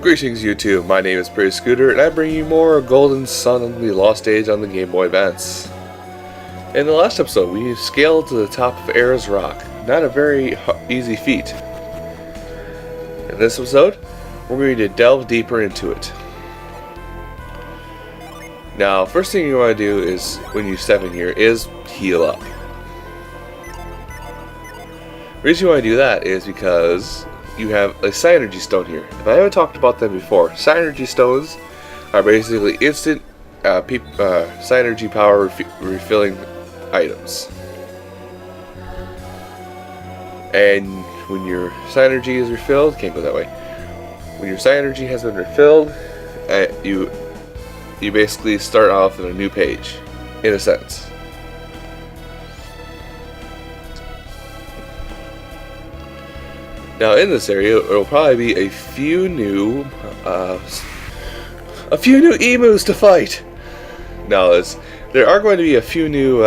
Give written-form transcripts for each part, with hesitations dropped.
Greetings YouTube, my name is Pretty Scooter and I bring you more Golden Sun on the Lost Age on the Game Boy Advance. In the last episode we scaled to the top of Ayers Rock, not a very easy feat. In this episode, we're going to delve deeper into it. Now, first thing you want to do is, when you step in here, is heal up. The reason you want to do that is because you have a synergy stone here. If I haven't talked about them before, synergy stones are basically instant synergy power refilling items. And when your synergy is refilled, can't go that way. When your synergy has been refilled, you basically start off on a new page, in a sense. Now in this area, it'll probably be a few new emus to fight. Now there are going to be a few new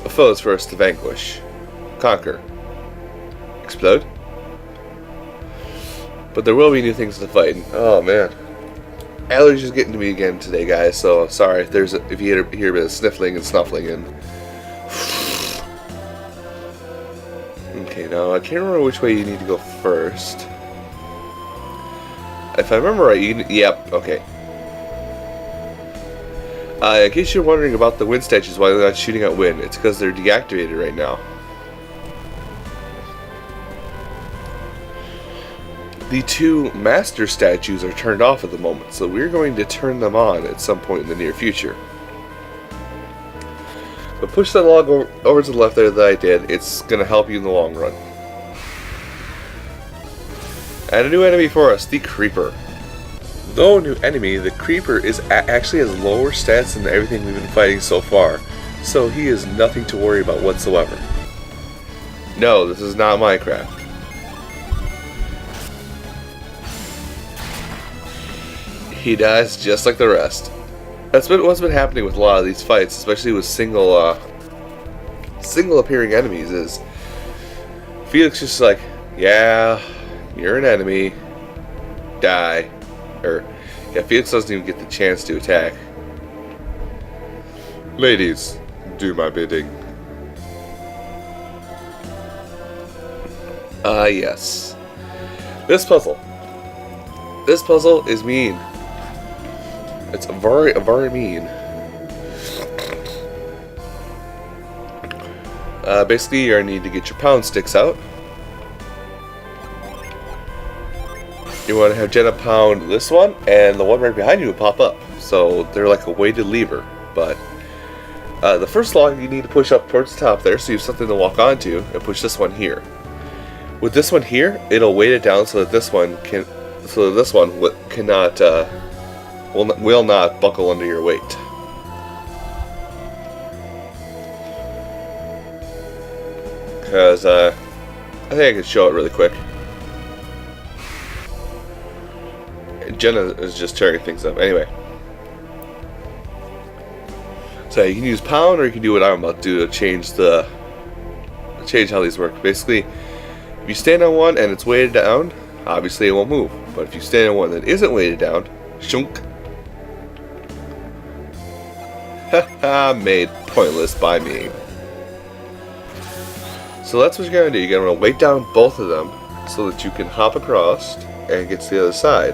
foes for us to vanquish, conquer, explode. But there will be new things to fight. Oh man, allergies getting to me again today, guys. So sorry if you hear a bit of sniffling and snuffling and. Okay, now I can't remember which way you need to go first. If I remember right, yep, okay. In case you're wondering about the wind statues, why they're not shooting out wind, it's because they're deactivated right now. The two master statues are turned off at the moment, so we're going to turn them on at some point in the near future. But push that log over to the left there that I did. It's going to help you in the long run. And a new enemy for us, the Creeper. Though a new enemy, the Creeper actually has lower stats than everything we've been fighting so far. So he is nothing to worry about whatsoever. No, this is not Minecraft. He dies just like the rest. That's what's been happening with a lot of these fights, especially with single appearing enemies, is Felix just like, yeah, you're an enemy, die. Or, yeah, Felix doesn't even get the chance to attack. Ladies, do my bidding. Yes. This puzzle is mean. It's very mean. Basically, you're going to need to get your pound sticks out. You want to have Jenna pound this one, and the one right behind you will pop up. So they're like a weighted lever. But the first log you need to push up towards the top there, so you have something to walk onto, and push this one here. With this one here, it'll weight it down so that this one cannot. Will not buckle under your weight. Because I think I can show it really quick. Jenna is just tearing things up. Anyway. So you can use pound, or you can do what I'm about to do to change how these work. Basically, if you stand on one and it's weighted down, obviously it won't move. But if you stand on one that isn't weighted down, shunk. Haha, made pointless by me. So that's what you're going to do. You're going to weight down both of them so that you can hop across and get to the other side.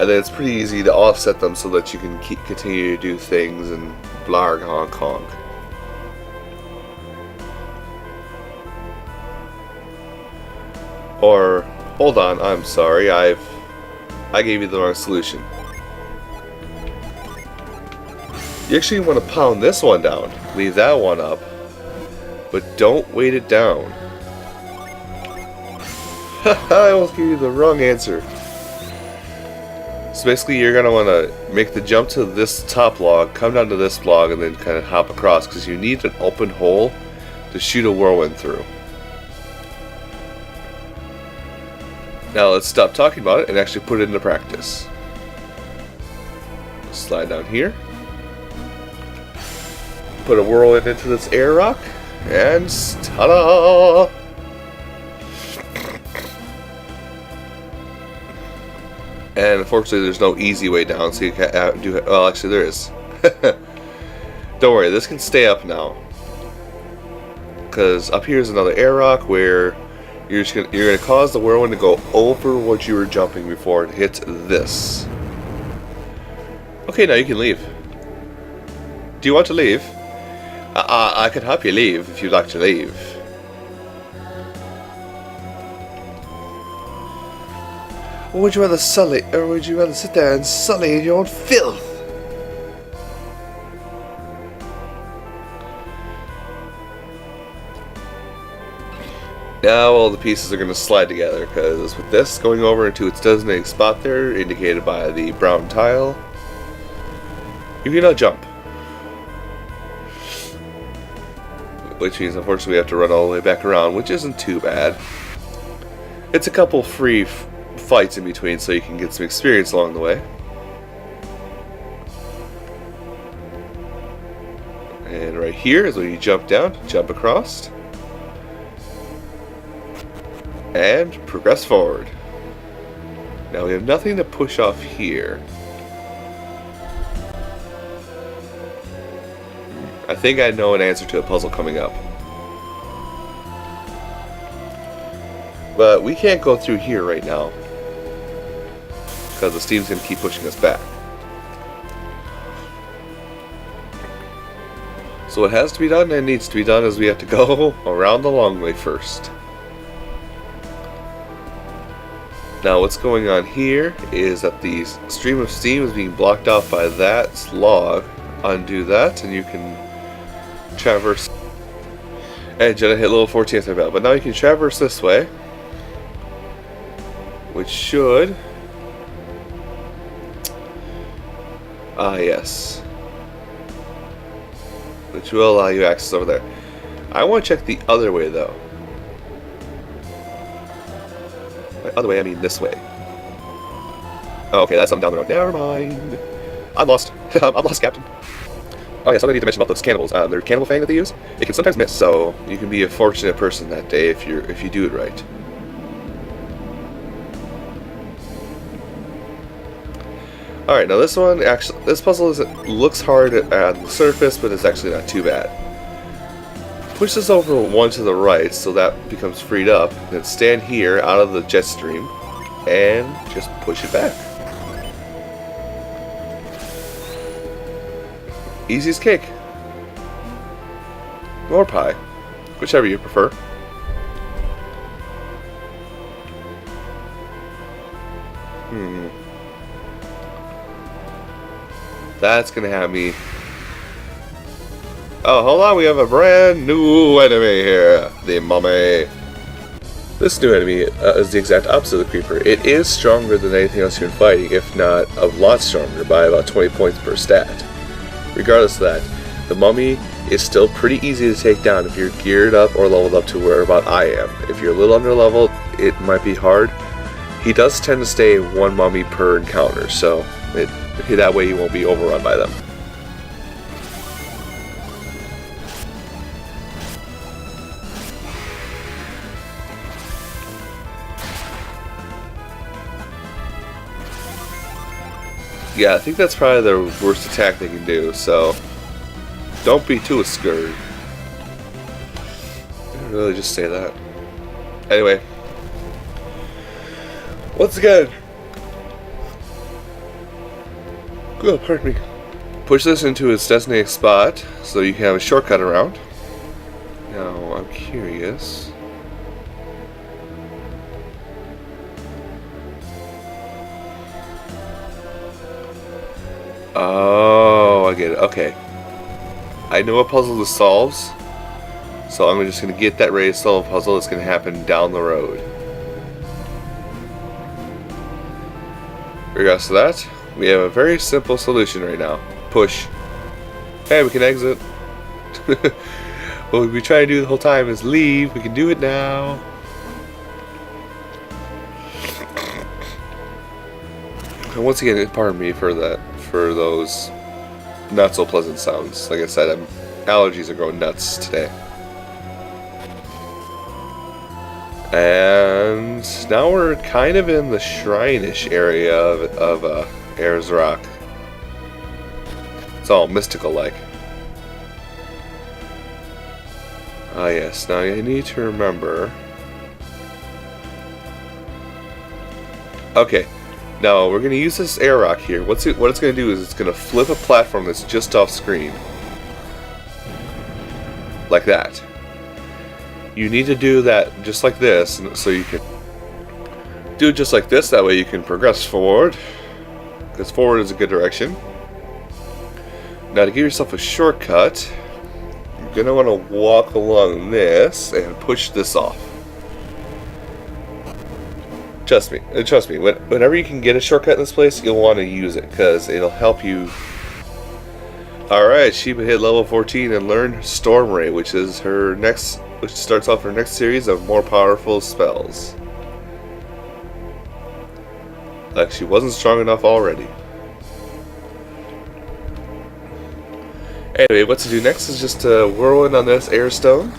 And then it's pretty easy to offset them so that you can continue to do things and blarg honk honk. Or, hold on, I'm sorry, I gave you the wrong solution. You actually want to pound this one down, leave that one up, but don't weight it down. I almost gave you the wrong answer. So basically you're going to want to make the jump to this top log, come down to this log, and then kind of hop across, because you need an open hole to shoot a whirlwind through. Now let's stop talking about it and actually put it into practice. Slide down here. Put a whirlwind into this air rock, and ta-da! And unfortunately, there's no easy way down, so you can't do. Well, actually, there is. Don't worry, this can stay up now. Because up here is another air rock where you're gonna cause the whirlwind to go over what you were jumping before it hits this. Okay, now you can leave. Do you want to leave? I can help you leave if you'd like to leave. Or would you rather sully, or would you rather sit there and sully in your own filth? Now all the pieces are going to slide together, because with this going over into its designated spot there, indicated by the brown tile, you cannot jump. Which means unfortunately we have to run all the way back around, which isn't too bad. It's a couple free fights in between so you can get some experience along the way. And right here is where you jump down, jump across, and progress forward. Now we have nothing to push off here. I think I know an answer to a puzzle coming up. But we can't go through here right now, because the steam's going to keep pushing us back. So what has to be done and needs to be done is we have to go around the long way first. Now what's going on here is that the stream of steam is being blocked off by that log. Undo that and you can traverse. And Jenna hit level 14th about, but now you can traverse this way, which should... yes. Which will allow you access over there. I want to check the other way though. By other way I mean this way. Oh, okay, that's something down the road. Never mind. I'm lost. I'm lost, Captain. Oh yeah, something I need to mention about those cannibals. Their cannibal fang that they use, it can sometimes miss, so you can be a fortunate person that day if you do it right. Alright, now this one, actually, this puzzle looks hard on the surface, but it's actually not too bad. Push this over one to the right so that becomes freed up, then stand here out of the jet stream, and just push it back. Easy as cake. Or pie, whichever you prefer. That's gonna have me. Oh, hold on, we have a brand new enemy here. The mummy. This new enemy is the exact opposite of the creeper. It is stronger than anything else you've been fighting, if not a lot stronger, by about 20 points per stat. Regardless of that, the mummy is still pretty easy to take down if you're geared up or leveled up to where about I am. If you're a little under leveled, it might be hard. He does tend to stay one mummy per encounter, so that way you won't be overrun by them. Yeah, I think that's probably the worst attack they can do, so don't be too scared. I didn't really just say that. Anyway, once again, oh, pardon me. Push this into its designated spot so you can have a shortcut around. Now, I'm curious. Oh, I get it. Okay. I know what puzzle this solves, so I'm just going to get that ready to solve a puzzle that's going to happen down the road. Regardless of that, we have a very simple solution right now. Push. Hey, we can exit. What we've been trying to do the whole time is leave. We can do it now. And once again, pardon me for that, for those not so pleasant sounds. Like I said, allergies are going nuts today. And now we're kind of in the shrine-ish area of Ayers Rock. It's all mystical-like. Ah yes, now you need to remember. Okay, now we're going to use this air rock here. What it's going to do is it's going to flip a platform that's just off screen. Like that. You need to do that just like this, so you can do it just like this, that way you can progress forward, because forward is a good direction. Now to give yourself a shortcut, you're going to want to walk along this and push this off. Trust me, whenever you can get a shortcut in this place, you'll want to use it, because it'll help you. Alright, Sheba hit level 14 and learned Storm Ray, which starts off her next series of more powerful spells. Like she wasn't strong enough already. Anyway, what to do next is just whirlwind on this air stone.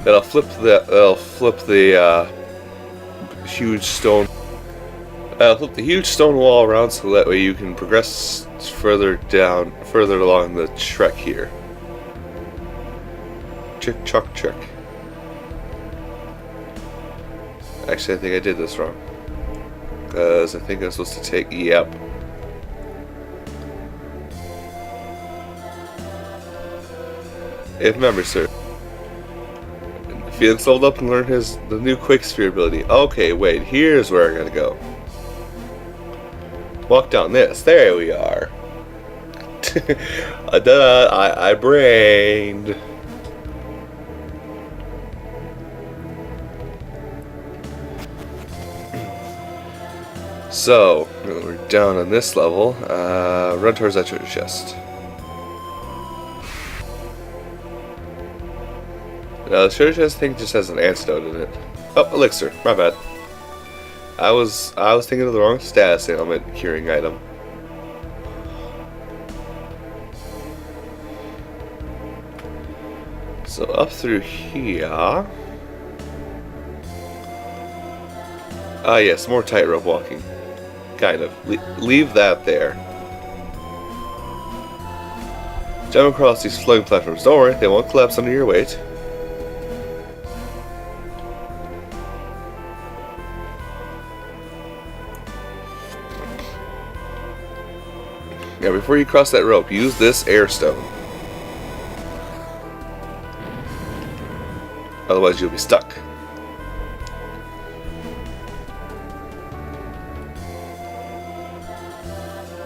That'll flip the huge stone. Flip the huge stone wall around so that way you can progress further along the trek here. Trick, chuck, trick. Actually, I think I did this wrong. Because I think I'm supposed to take. Yep. If memory serves. Felix leveled up and learned the new Quick Sphere ability. Okay, wait, here's where I gotta go. Walk down this. There we are. I brained. So, we're down on this level. Run towards that treasure chest. The treasure chest thing just has an antidote in it. Oh, elixir. My bad. I was thinking of the wrong status ailment curing item. So up through here. Ah yes, more tightrope walking. Kind of. Leave that there. Jump across these floating platforms. Don't worry, they won't collapse under your weight. Yeah, before you cross that rope, use this air stone. Otherwise you'll be stuck.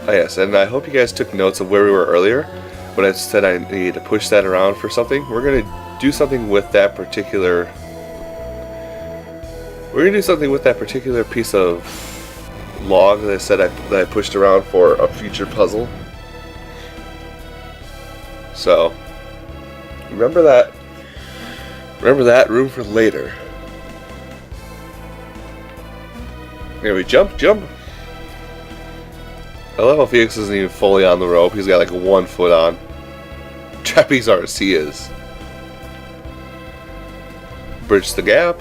Oh yes, and I hope you guys took notes of where we were earlier when I said I needed to push that around for something. We're going to do something with that particular piece of log that I said that I pushed around for a future puzzle. So remember that room for later. Here we jump. I love how Felix isn't even fully on the rope. He's got like 1 foot on. Trapeze artist he is. Bridge the gap.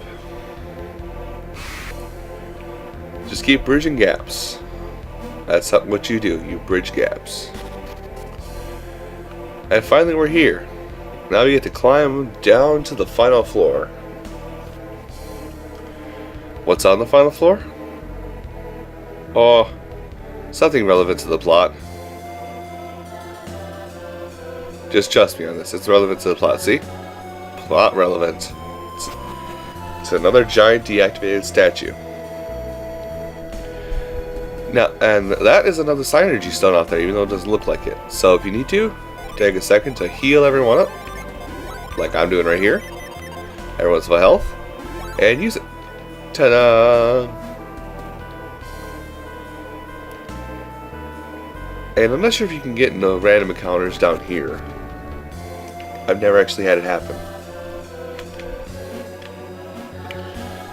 Just keep bridging gaps. That's what you do. You bridge gaps. And finally we're here. Now we get to climb down to the final floor. What's on the final floor? Oh, something relevant to the plot. Just trust me on this. It's relevant to the plot. See? Plot relevant. It's another giant deactivated statue. Now, and that is another Synergy stone out there, even though it doesn't look like it. So if you need to, take a second to heal everyone up, like I'm doing right here. Everyone's full health, and use it. Ta-da! And I'm not sure if you can get no random encounters down here. I've never actually had it happen.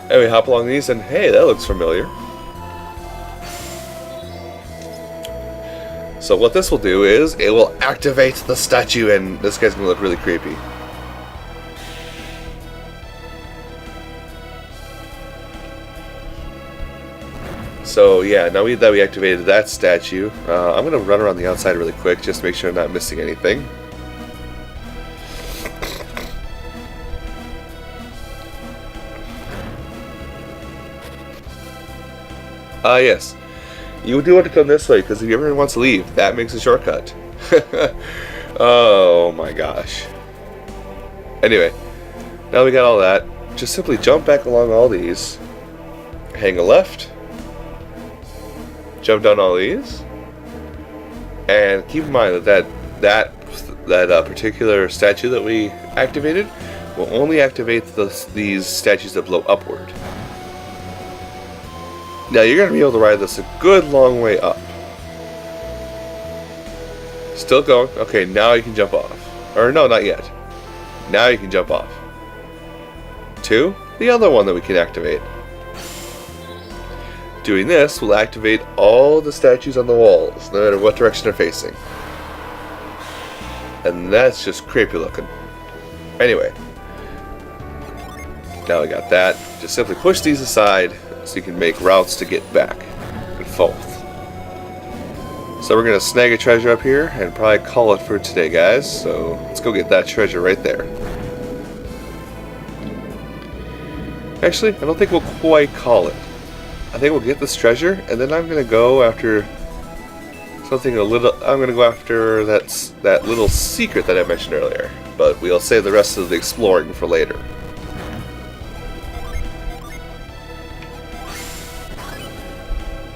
Anyway, hop along these, and hey, that looks familiar. So what this will do is, it will activate the statue, and this guy's going to look really creepy. So yeah, now that we activated that statue, I'm gonna run around the outside really quick just to make sure I'm not missing anything. Yes. You do want to come this way, because if everyone wants to leave, that makes a shortcut. Oh my gosh. Anyway, now we got all that. Just simply jump back along all these. Hang a left. Jump down all these. And keep in mind that particular statue that we activated will only activate these statues that blow upward. Now you're going to be able to ride this a good long way up. Still going. Okay, now you can jump off. Or no, not yet. Now you can jump off. 2, the other one that we can activate. Doing this will activate all the statues on the walls, no matter what direction they're facing. And that's just creepy looking. Anyway. Now we got that. Just simply push these aside so you can make routes to get back and forth. So we're going to snag a treasure up here and probably call it for today, guys. So let's go get that treasure right there. Actually, I don't think we'll quite call it. I think we'll get this treasure, and then I'm going to go after something a little... I'm going to go after that little secret that I mentioned earlier. But we'll save the rest of the exploring for later.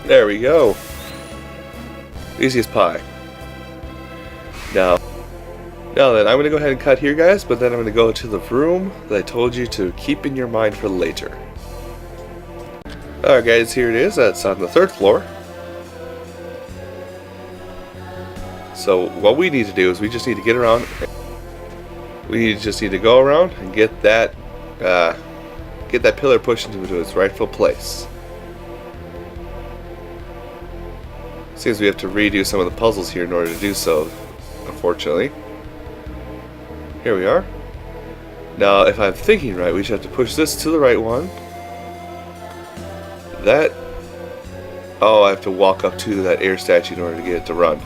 There we go. Easy as pie. Now then, I'm going to go ahead and cut here, guys, but then I'm going to go to the room that I told you to keep in your mind for later. Alright guys, here it is. That's on the 3rd floor. So what we need to do is we just need to get around. Just need to go around and get that pillar pushed into its rightful place. Seems we have to redo some of the puzzles here in order to do so, unfortunately. Here we are. Now, if I'm thinking right, we should have to push this to the right one. That... Oh, I have to walk up to that air statue in order to get it to run.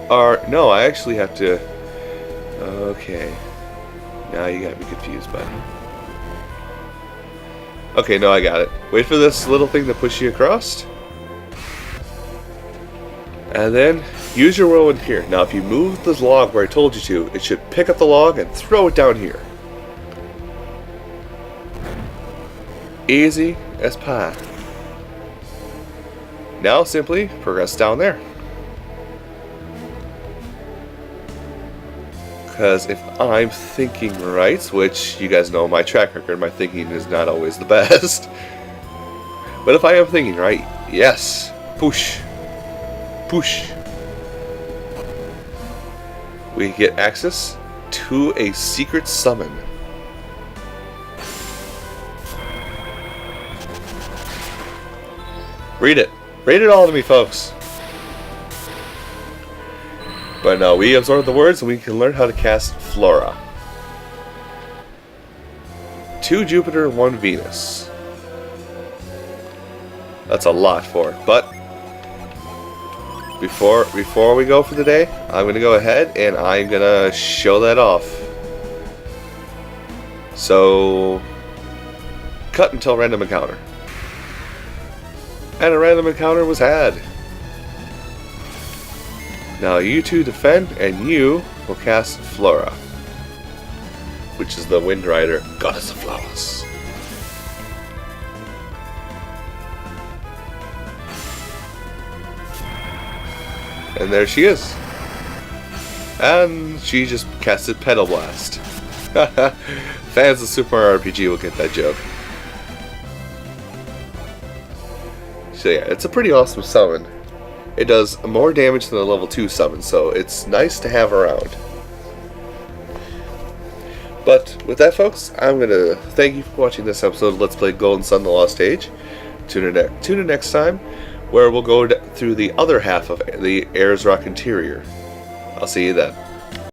Or, no, I actually have to... Okay. Now you got me confused, buddy. Okay, no, I got it. Wait for this little thing to push you across. And then, use your whirlwind here. Now, if you move the log where I told you to, it should pick up the log and throw it down here. Easy as pie. Now, simply progress down there. Because if I'm thinking right, which you guys know my track record, my thinking is not always the best. But if I am thinking right, yes, push. Push. We get access to a secret summon. Read it. Read it all to me, folks. But no, we absorb the words and we can learn how to cast Flora. 2 Jupiter, 1 Venus. That's a lot for it, but before we go for the day, I'm going to go ahead and I'm going to show that off. So, cut until random encounter. And a random encounter was had. Now you two defend, and you will cast Flora, which is the Wind Rider, Goddess of Flowers. And there she is. And she just casted Petal Blast. Fans of Super Mario RPG will get that joke. So yeah, it's a pretty awesome summon. It does more damage than a level 2 summon, so it's nice to have around. But with that, folks, I'm going to thank you for watching this episode of Let's Play Golden Sun: The Lost Age. Tune in next time, where we'll go through the other half of the Ayers Rock interior. I'll see you then.